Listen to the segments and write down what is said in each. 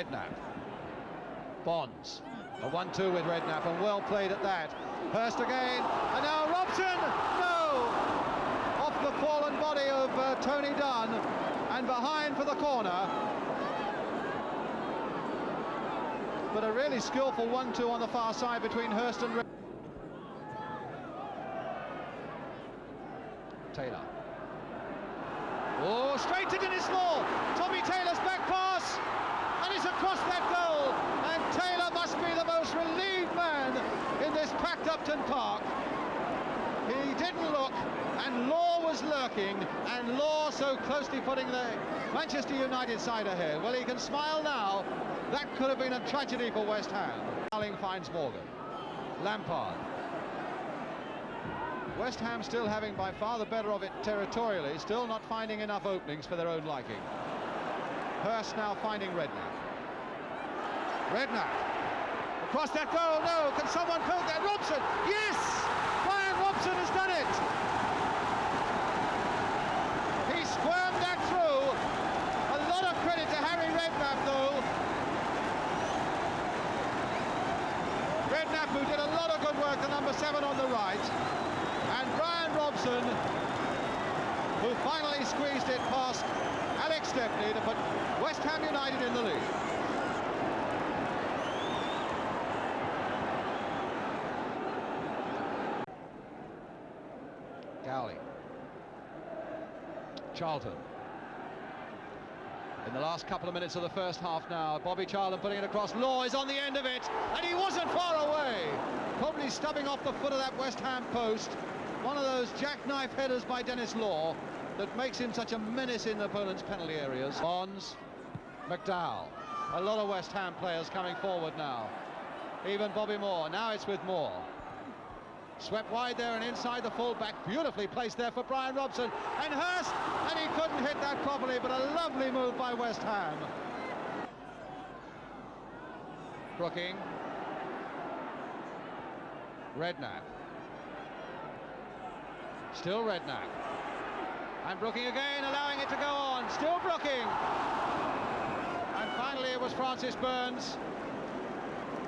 Redknapp. Bonds. A 1-2 with Redknapp, and well played at that. Hurst again, and now Robson! No! Off the fallen body of Tony Dunn, and behind for the corner. But a really skillful 1-2 on the far side between Hurst and Taylor. Oh, straight to Dennis Law. Tommy Taylor's back pass, and it's across that goal. And Taylor must be the most relieved man in this packed Upton Park. He didn't look, and Law was lurking, and Law so closely putting the Manchester United side ahead. Well, he can smile now. That could have been a tragedy for West Ham. Darling finds Morgan. Lampard. West Ham still having by far the better of it territorially, still not finding enough openings for their own liking. Hurst now finding Redknapp. Redknapp. Across that goal, no, can someone poke that? Robson, yes! Brian Robson has done it! He squirmed that through. A lot of credit to Harry Redknapp, though. Redknapp, who did a lot of good work, the number 7 on the right. And Brian Robson, who finally squeezed it past Alex Stepney to put West Ham United in the lead. Gowley. Charlton. In the last couple of minutes of the first half now, Bobby Charlton putting it across. Law is on the end of it, and he wasn't far away. Probably stubbing off the foot of that West Ham post. One of those jackknife headers by Dennis Law that makes him such a menace in the opponent's penalty areas. Bonds, McDowell. A lot of West Ham players coming forward now. Even Bobby Moore. Now it's with Moore. Swept wide there and inside the full-back. Beautifully placed there for Brian Robson. And Hurst, and he couldn't hit that properly, but a lovely move by West Ham. Brooking. Redknapp. Still Redknapp. And Brooking again, allowing it to go on. Still Brooking. And finally it was Francis Burns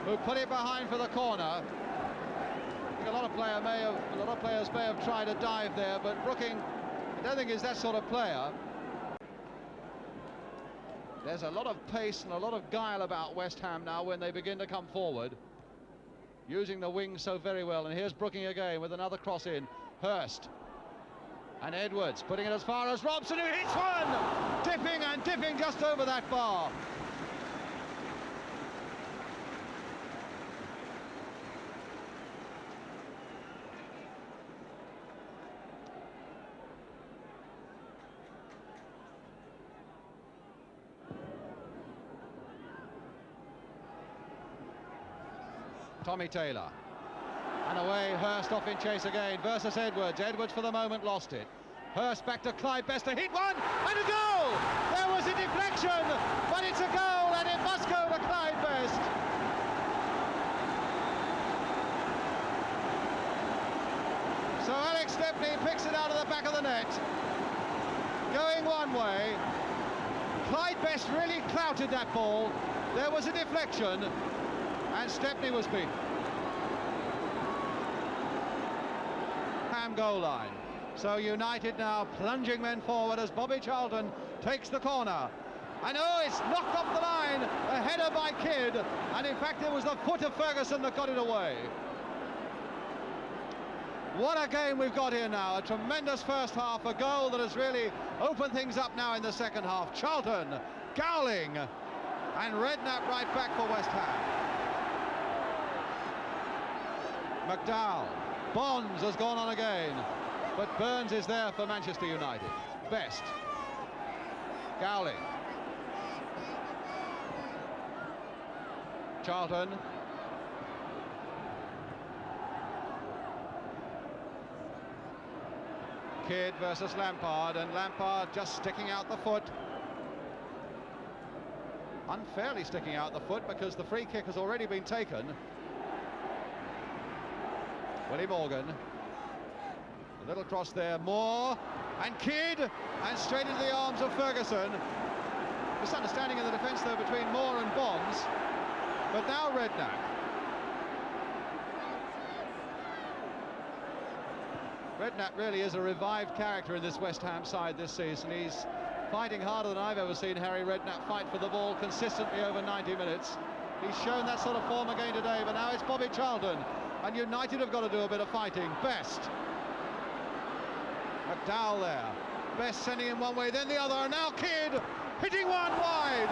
who put it behind for the corner. I think a lot of players may have tried a dive there, but Brooking, I don't think is that sort of player. There's a lot of pace and a lot of guile about West Ham now when they begin to come forward, using the wings so very well. And here's Brooking again with another cross in. Hurst and Edwards putting it as far as Robson, who hits one, dipping and dipping just over that bar. Tommy Taylor. And away, Hurst off in chase again, versus Edwards. Edwards for the moment lost it. Hurst back to Clyde Best to hit one, and a goal! There was a deflection, but it's a goal, and it must go to Clyde Best. So Alex Stepney picks it out of the back of the net. Going one way. Clyde Best really clouted that ball. There was a deflection, and Stepney was beaten. Goal line. So United now plunging men forward as Bobby Charlton takes the corner. And oh, it's knocked off the line. A header by Kidd. And in fact, it was the foot of Ferguson that got it away. What a game we've got here now. A tremendous first half. A goal that has really opened things up now in the second half. Charlton, Gowling, and Redknapp right back for West Ham. McDowell. Bonds has gone on again, but Burns is there for Manchester United. Best. Gowling. Charlton. Kidd versus Lampard, and Lampard just sticking out the foot. Unfairly sticking out the foot because the free kick has already been taken. Willie Morgan, a little cross there, Moore, and Kidd, and straight into the arms of Ferguson. Misunderstanding in the defence, though, between Moore and Bonds. But now Redknapp. Redknapp really is a revived character in this West Ham side this season. He's fighting harder than I've ever seen Harry Redknapp fight for the ball consistently over 90 minutes. He's shown that sort of form again today, but now it's Bobby Charlton. And United have got to do a bit of fighting. Best. McDowell there. Best sending him one way, then the other, and now Kidd hitting one wide.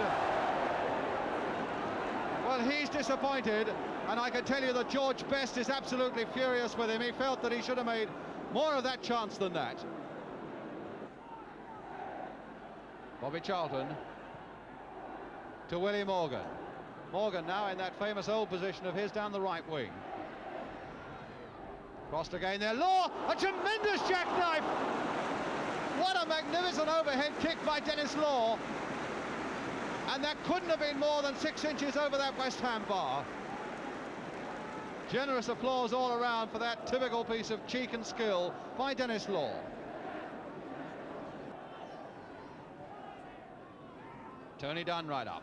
Well, he's disappointed, and I can tell you that George Best is absolutely furious with him. He felt that he should have made more of that chance than that. Bobby Charlton to Willie Morgan. Morgan now in that famous old position of his down the right wing. Crossed again there, Law, a tremendous jackknife! What a magnificent overhead kick by Dennis Law. And that couldn't have been more than 6 inches over that West Ham bar. Generous applause all around for that typical piece of cheek and skill by Dennis Law. Tony Dunn right up.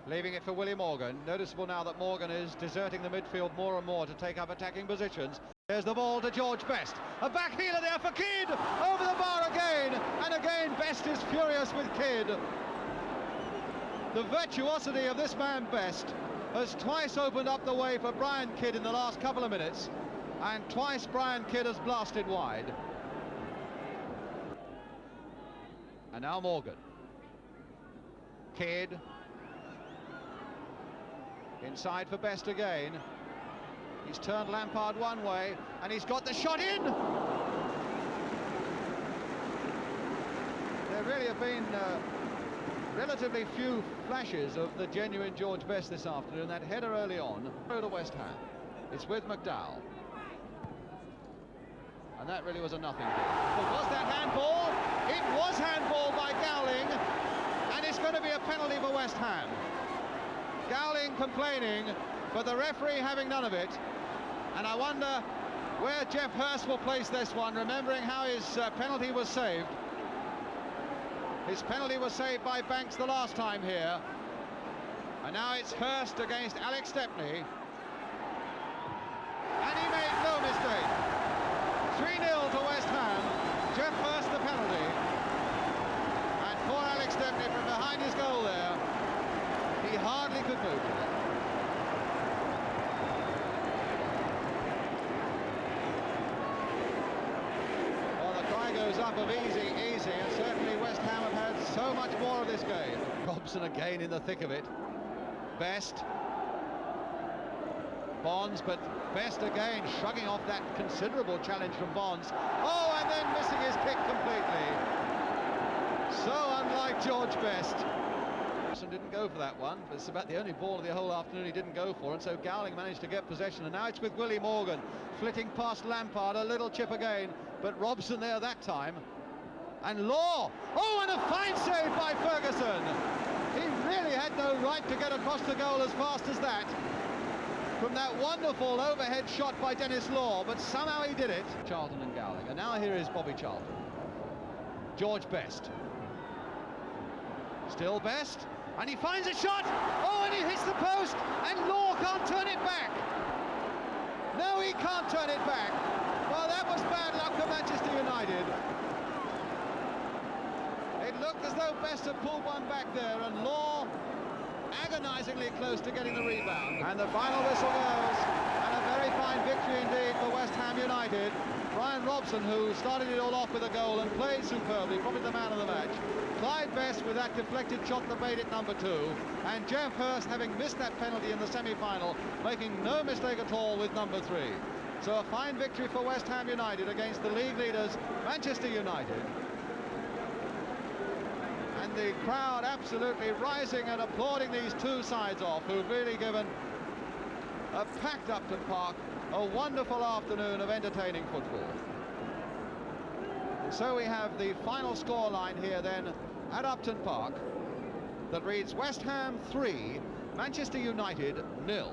Leaving it for Willie Morgan. Noticeable now that Morgan is deserting the midfield more and more to take up attacking positions. There's the ball to George Best. A back heeler there for Kidd. Over the bar again. And again Best is furious with Kidd. The virtuosity of this man Best has twice opened up the way for Brian Kidd in the last couple of minutes. And twice Brian Kidd has blasted wide. And now Morgan. Kidd. Inside for Best again. He's turned Lampard one way, and he's got the shot in! There really have been relatively few flashes of the genuine George Best this afternoon. That header early on, to West Ham. It's with McDowell. And that really was a nothing goal. But was that handball? It was handball by Gowling, and it's going to be a penalty for West Ham. Gowling complaining, but the referee having none of it. And I wonder where Jeff Hurst will place this one, remembering how his penalty was saved. His penalty was saved by Banks the last time here. And now it's Hurst against Alex Stepney. And he made no mistake. 3-0 to West Ham. Jeff Hurst the penalty. And poor Alex Stepney from behind his goal there. He hardly could move with it. Well, the cry goes up of easy, easy, and certainly West Ham have had so much more of this game. Robson again in the thick of it. Best. Bonds, but Best again shrugging off that considerable challenge from Bonds. Oh, and then missing his kick completely. So unlike George Best. Didn't go for that one, but it's about the only ball of the whole afternoon he didn't go for, and so Gowling managed to get possession, and now it's with Willie Morgan flitting past Lampard, a little chip again, but Robson there that time, and Law, oh, and a fine save by Ferguson. He really had no right to get across the goal as fast as that from that wonderful overhead shot by Dennis Law, but somehow he did it. Charlton and Gowling, and now here is Bobby Charlton. George Best, still Best, and he finds a shot, oh, and he hits the post, and Law can't turn it back. No, he can't turn it back. Well, that was bad luck for Manchester United. It looked as though Best had pulled one back there, and Law agonisingly close to getting the rebound. And the final whistle goes, and a very fine victory indeed for West Ham United. Brian Robson, who started it all off with a goal and played superbly, probably the man of the match. Clyde Best with that deflected shot that made it number 2, and Jeff Hurst, having missed that penalty in the semi-final, making no mistake at all with number 3. So a fine victory for West Ham United against the league leaders, Manchester United. And the crowd absolutely rising and applauding these two sides off, who've really given a packed Upton Park a wonderful afternoon of entertaining football. So we have the final scoreline here then at Upton Park that reads West Ham 3, Manchester United 0.